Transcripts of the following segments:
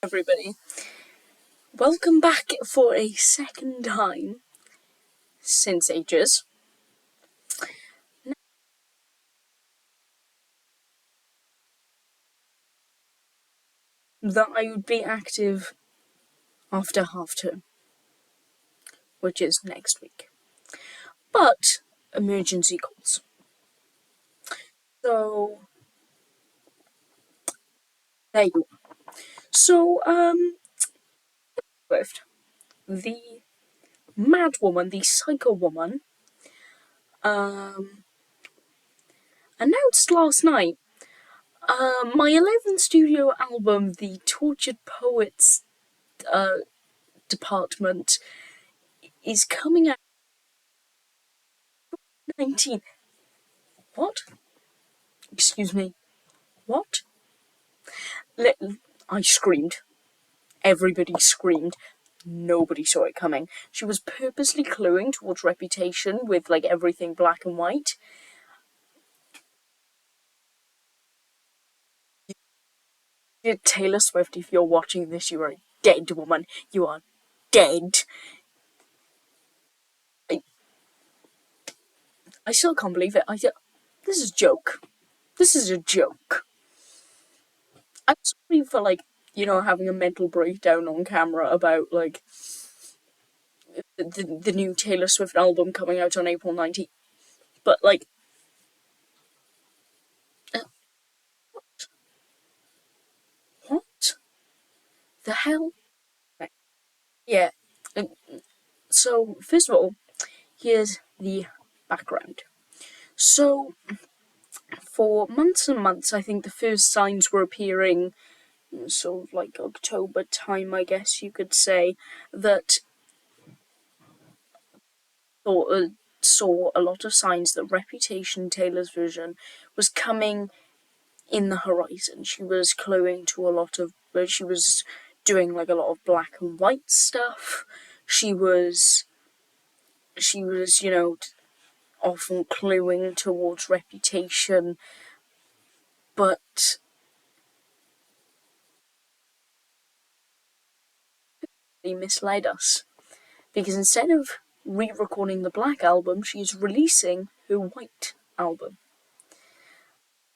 Everybody, welcome back for a second time since ages. That I would be active after half term, which is next week. But emergency calls. So there you go. So Swift, the mad woman, the psycho woman, announced last night my 11th studio album, The Tortured Poets Department, is coming out 19. What? Excuse me. What? I screamed. Everybody screamed. Nobody saw it coming. She was purposely cluing towards Reputation with everything black and white. Taylor Swift, if you're watching this, you are a dead woman. You are dead. I still can't believe it. This is a joke. This is a joke. I'm sorry for having a mental breakdown on camera about the new Taylor Swift album coming out on April 19th. But what the hell? Yeah. So first of all, here's the background. So for months and months, I think the first signs were appearing, sort of like October time, I guess you could say, that saw a lot of signs that Reputation, Taylor's version, was coming in the horizon. She was cluing to a lot of, she was doing a lot of black and white stuff. She was, often cluing towards Reputation, but they misled us. Because instead of re-recording the Black album, she's releasing her White album.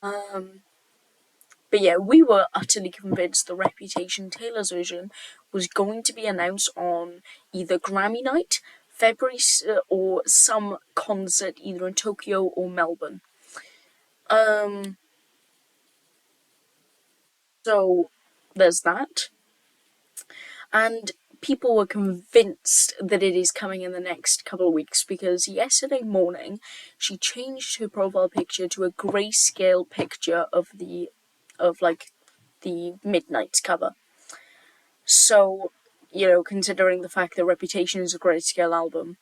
But yeah, we were utterly convinced the Reputation Taylor's version was going to be announced on either Grammy night, February, or some concert either in Tokyo or Melbourne. So there's that. And people were convinced that it is coming in the next couple of weeks because yesterday morning she changed her profile picture to a grayscale picture of the Midnight's cover. So, considering the fact that Reputation is a grayscale album,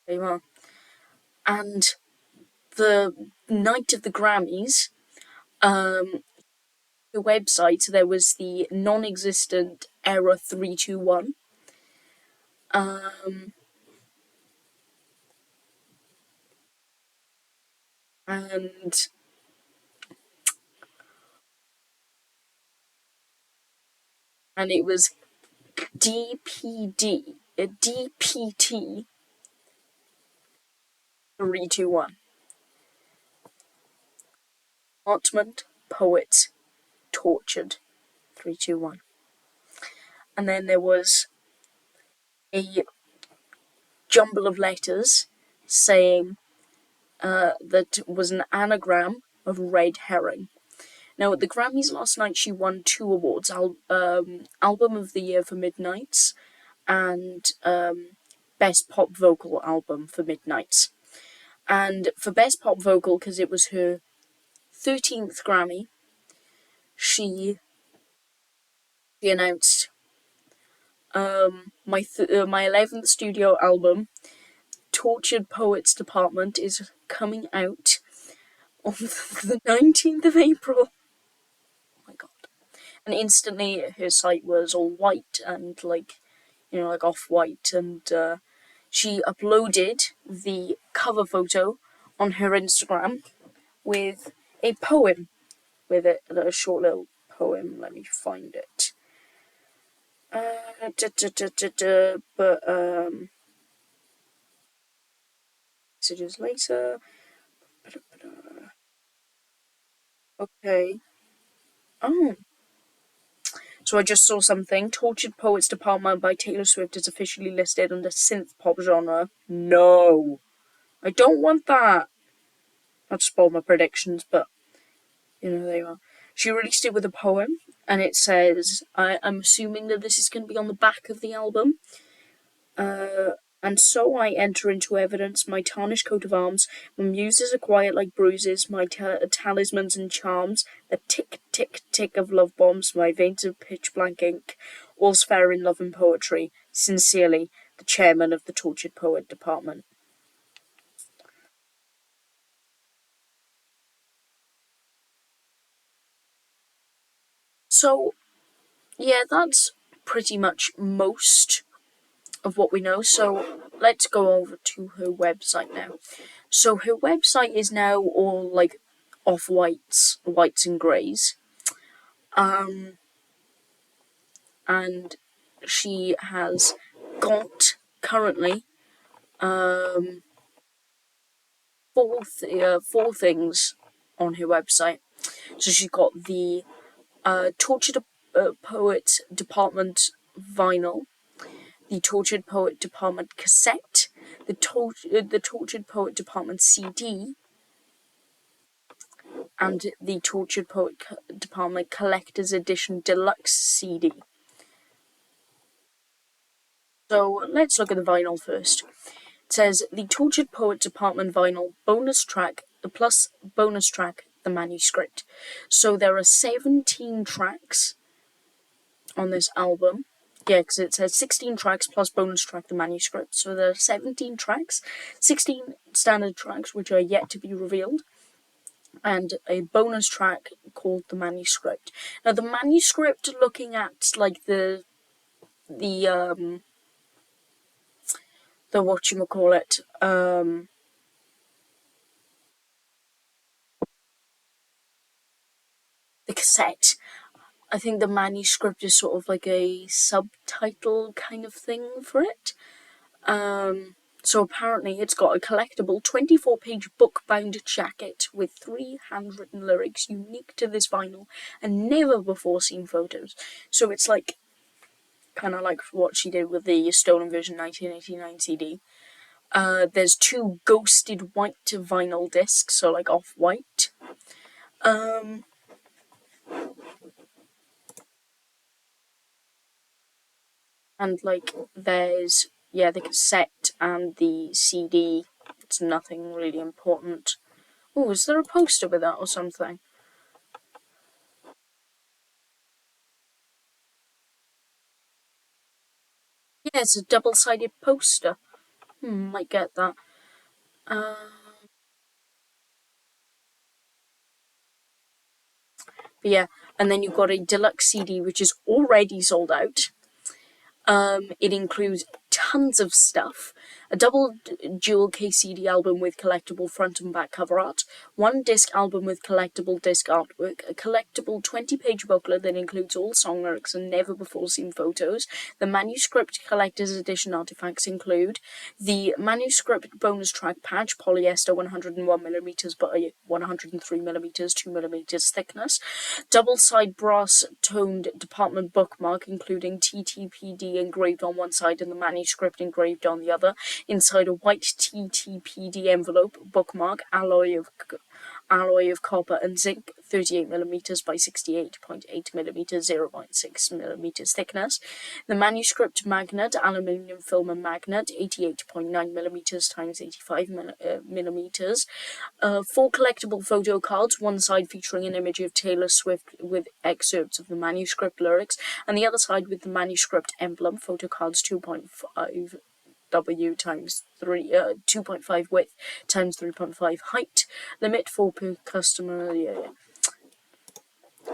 they are. And the night of the Grammys, the website, there was the non-existent Error 321. And it was DPT 321. Department Poets Tortured 321. And then there was a jumble of letters saying that was an anagram of red herring. Now, at the Grammys last night, she won 2 awards: Album of the Year for Midnights and Best Pop Vocal Album for Midnights. And for Best Pop Vocal, because it was her 13th Grammy, she announced my 11th studio album, Tortured Poets Department, is coming out on the 19th of April. Oh my god. And instantly her site was all white and off-white, and she uploaded the cover photo on her Instagram with a poem with it, a short little poem. Let me find it. Messages later. Okay. Oh. So I just saw something. Tortured Poets Department by Taylor Swift is officially listed under synth pop genre. No. I don't want that. Not to spoil my predictions, but there you are. She released it with a poem, and it says, I'm assuming that this is going to be on the back of the album. And so I enter into evidence my tarnished coat of arms. My muses are quiet like bruises, my talismans and charms, the tick, tick, tick of love bombs, my veins of pitch blank ink. All's fair in love and poetry. Sincerely, the chairman of the Tortured Poet Department. So, yeah, that's pretty much most of what we know. So let's go over to her website now. So her website is now all like whites and greys. And she has got currently four things on her website. So she's got the Tortured Poet Department vinyl, the Tortured Poet Department cassette, the Tortured Poet Department CD, and the Tortured Poet Department Collector's Edition Deluxe CD. So let's look at the vinyl first. It says the Tortured Poet Department vinyl bonus track, plus bonus track, the manuscript. So there are 17 tracks on this album. Yeah, because it says 16 tracks plus bonus track, the manuscript. So there are 17 tracks, 16 standard tracks which are yet to be revealed, and a bonus track called the manuscript. Now the manuscript, looking at like the whatchamacallit, the cassette. I think the manuscript is sort of like a subtitle kind of thing for it. So apparently it's got a collectible 24-page book-bound jacket with 3 handwritten lyrics unique to this vinyl and never before seen photos. So it's like kind of like what she did with the Stolen Vision 1989 CD. There's 2 ghosted white vinyl discs, so like off-white. And like there's the cassette and the CD. It's nothing really important. Oh, is there a poster with that or something? Yeah, it's a double-sided poster. Might get that. But yeah, and then you've got a deluxe CD which is already sold out. It includes tons of stuff. A double dual KCD album with collectible front and back cover art, 1 disc album with collectible disc artwork, a collectible 20-page booklet that includes all song lyrics and never before seen photos. The manuscript collector's edition artifacts include the manuscript bonus track patch, polyester 101mm by 103mm, 2mm thickness, double side brass toned department bookmark including TTPD engraved on one side and the manuscript engraved on the other, inside a white TTPD envelope, bookmark, alloy of copper and zinc, 38mm by 68.8mm, 0.6mm thickness. The manuscript magnet, aluminium film and magnet, 88.9mm times 85mm. 4 collectible photo cards, one side featuring an image of Taylor Swift with excerpts of the manuscript lyrics, and the other side with the manuscript emblem. Photo cards 2.5 W times 2.5 width times 3.5 height. Limit 4 per customer. Yeah.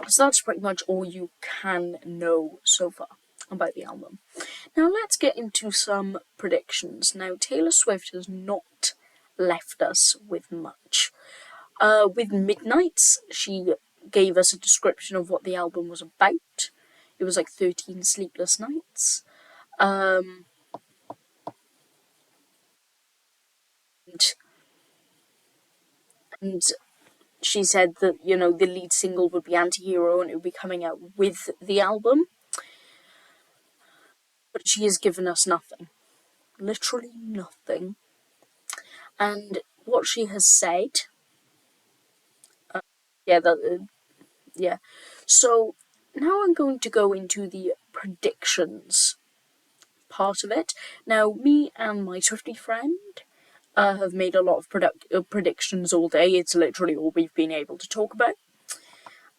So that's pretty much all you can know so far about the album. Now let's get into some predictions. Now Taylor Swift has not left us with much. With Midnights, she gave us a description of what the album was about. It was like 13 Sleepless Nights. And and she said that, you know, the lead single would be Antihero and it would be coming out with the album. But she has given us nothing. Literally nothing. And what she has said, yeah, yeah. So now I'm going to go into the predictions part of it. Now, me and my Swifty friend have made a lot of predictions all day. It's literally all we've been able to talk about.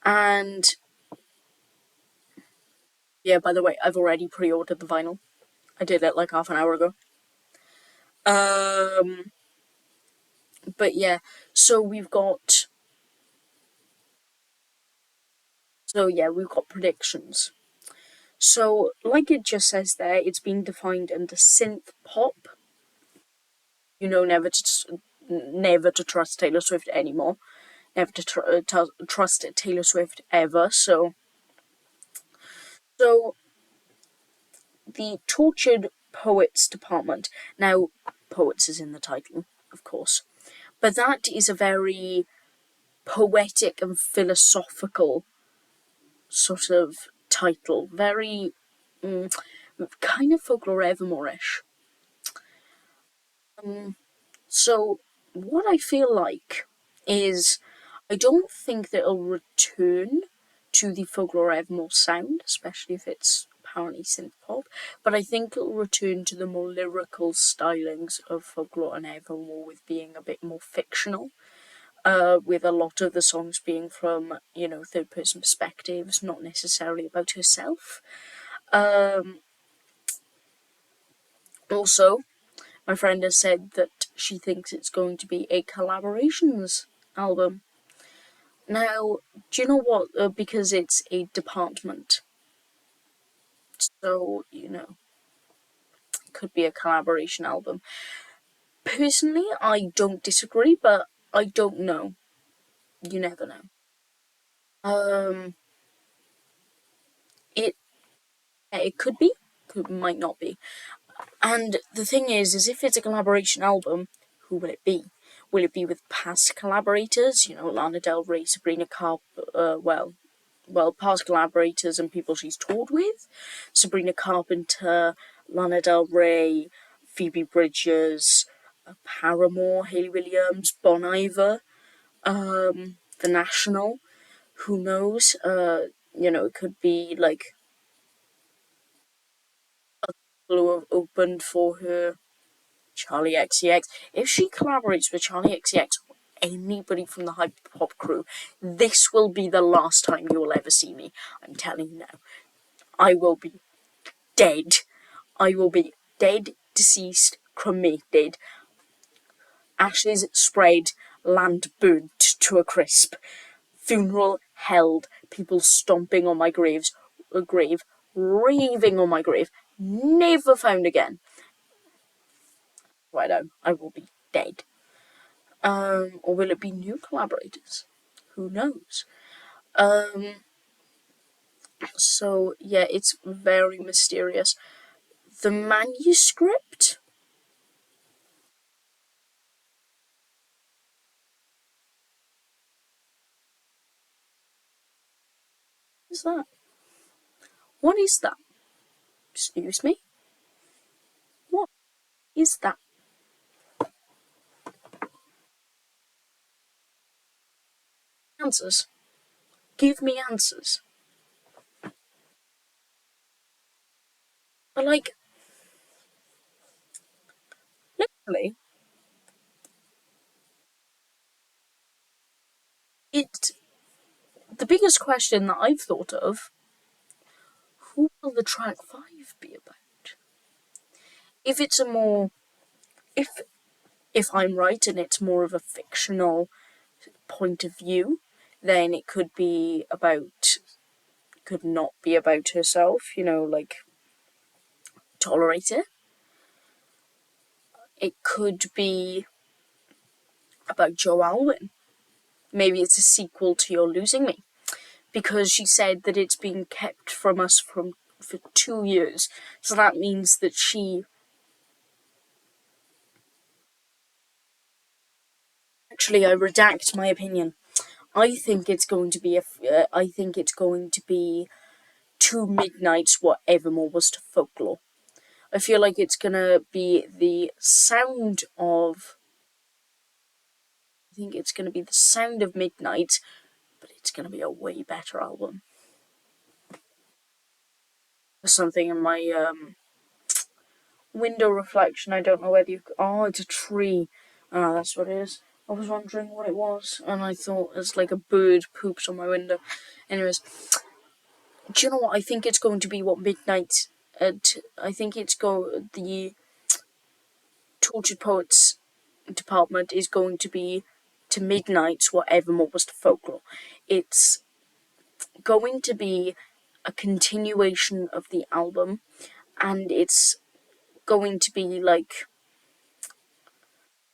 And yeah, by the way, I've already pre-ordered the vinyl. I did it like half an hour ago. But yeah, so we've got. So yeah, we've got predictions. So, like it just says there, it's been defined under synth pop. You know, never to trust Taylor Swift anymore. Never to trust Taylor Swift ever. So the Tortured Poets Department. Now, poets is in the title, of course, but that is a very poetic and philosophical sort of title. Very kind of folklore Evermore-ish. So, what I feel like is I don't think that it'll return to the folklore Evermore sound, especially if it's apparently synth pop, but I think it'll return to the more lyrical stylings of folklore and Evermore, with being a bit more fictional, with a lot of the songs being from, you know, third person perspectives, not necessarily about herself. Also, my friend has said that she thinks it's going to be a collaborations album. Now, do you know what? Because it's a department, so, you know, it could be a collaboration album. Personally, I don't disagree, but I don't know. You never know. It it could be, might not be. And the thing is if it's a collaboration album, who will it be? Will it be with past collaborators? You know, Lana Del Rey, Sabrina Carpenter, past collaborators and people she's toured with. Sabrina Carpenter, Lana Del Rey, Phoebe Bridgers, Paramore, Hayley Williams, Bon Iver, The National. Who knows? You know, it could be like people who have opened for her. Charli XCX. If she collaborates with Charli XCX or anybody from the Hyper Pop crew, this will be the last time you will ever see me. I'm telling you now. I will be dead. I will be dead, deceased, cremated, ashes spread, land burnt to a crisp, funeral held, people stomping on my grave, raving on my grave, never found again. Right now, I will be dead. Or will it be new collaborators? Who knows? So yeah, it's very mysterious. The manuscript. What is that? What is that? Excuse me? What is that? Answers. Give me answers. But like, literally, it. The biggest question that I've thought of: who will the track 5 be about? If it's a more, if if I'm right and it's more of a fictional point of view, then it could be about, could not be about herself, you know, like Tolerate It. It could be about Joe Alwyn. Maybe it's a sequel to You're Losing Me. because she said that it's been kept from us for 2 years. So that means that she actually, I redact my opinion. I think it's going to be I think it's going to be two midnights what Evermore was to Folklore. I feel like it's gonna be the sound of. I think it's gonna be the sound of Midnight, but it's gonna be a way better album. There's something in my window reflection. I don't know whether you. Oh, it's a tree. Ah, that's what it is. I was wondering what it was, and I thought it's like a bird poops on my window. Anyways, do you know what? I think it's going to be what Midnight. I think it's the Tortured Poets department is going to be to Midnight's what Evermore was to Folklore. It's going to be a continuation of the album, and it's going to be like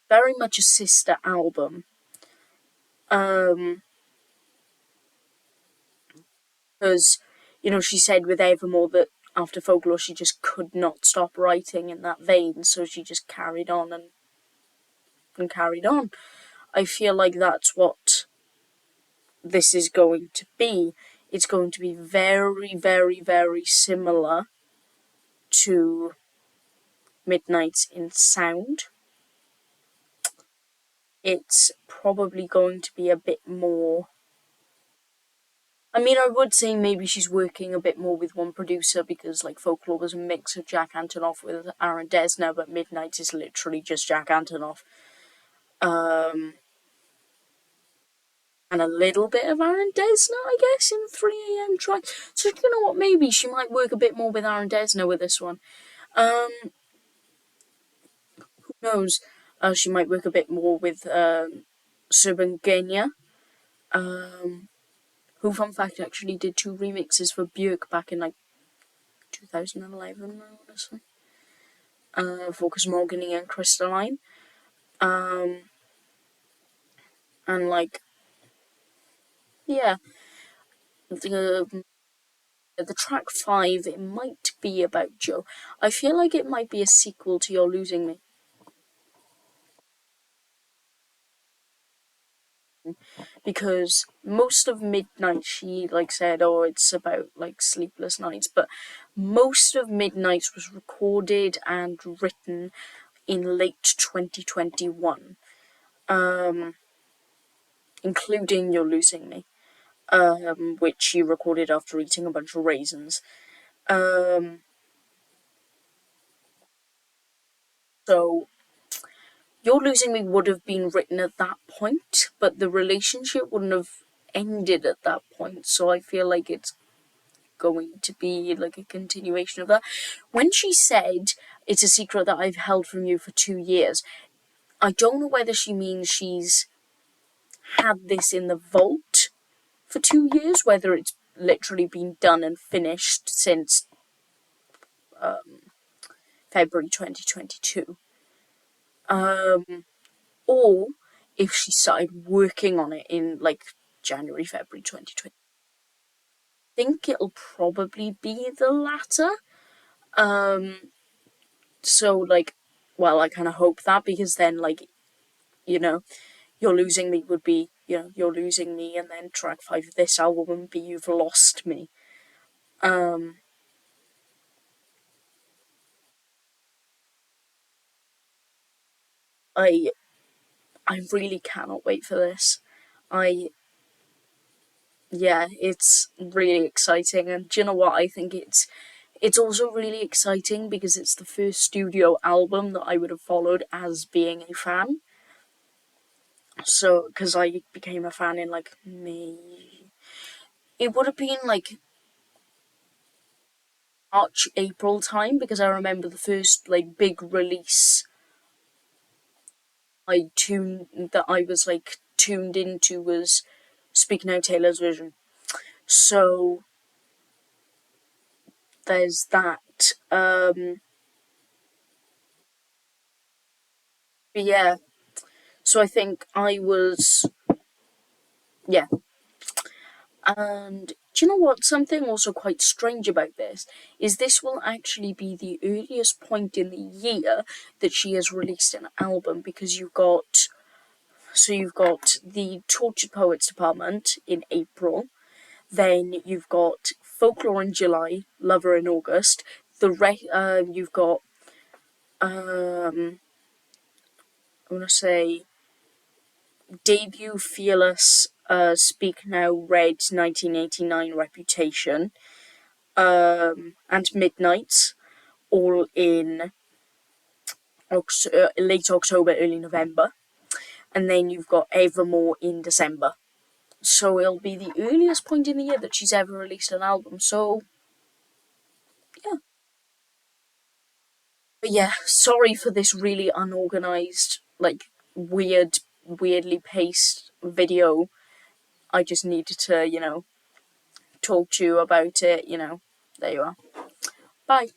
very much a sister album. Because she said with Evermore that after Folklore she just could not stop writing in that vein, so she just carried on and carried on. I feel like that's what this is going to be. It's going to be very, very, very similar to Midnight in sound. It's probably going to be a bit more. I mean, I would say maybe she's working a bit more with one producer because, like, Folklore was a mix of Jack Antonoff with Aaron Dessner, but Midnight is literally just Jack Antonoff. And a little bit of Aaron Dessner, I guess, in 3am track. So, you know what, maybe she might work a bit more with Aaron Dessner with this one. Who knows? She might work a bit more with Serban Genya, who, fun fact, actually did 2 remixes for Björk back in, like, 2011, honestly. For Cosmogony and Crystalline. And, like, yeah. The track 5, it might be about Joe. I feel like it might be a sequel to You're Losing Me. Because most of Midnight, she, like, said, oh, it's about, like, sleepless nights. But most of Midnight was recorded and written in late 2021. Including You're Losing Me. Which she recorded after eating a bunch of raisins. So You're Losing Me would have been written at that point, but the relationship wouldn't have ended at that point. So I feel like it's going to be like a continuation of that. When she said it's a secret that I've held from you for 2 years, I don't know whether she means she's had this in the vault for 2 years, whether it's literally been done and finished since February 2022. Or if she started working on it in like January, February 2020. I think it'll probably be the latter. So, like, well, I kind of hope that because then, like, you know, You're Losing Me would be, You're Losing Me, and then track 5 of this album would be You've Lost Me. I I really cannot wait for this. I Yeah, it's really exciting, and do you know what? I think it's also really exciting because it's the first studio album that I would have followed as being a fan. So, because I became a fan in like May, it would have been like March, April time because I remember the first like big release that I was like tuned into was Speak Now Taylor's Version. So there's that. But yeah, so I think I was, yeah, And do you know what? Something also quite strange about this will actually be the earliest point in the year that she has released an album, because you've got the Tortured Poets Department in April, then you've got Folklore in July, Lover in August. You've got I want to say Debut, Fearless, Speak Now, Red, 1989, Reputation, and Midnight, all in late October, early November. And then you've got Evermore in December. So it'll be the earliest point in the year that she's ever released an album. So, yeah. But yeah, sorry for this really unorganized, like, weirdly paced video. I just needed to, talk to you about it, There you are. Bye.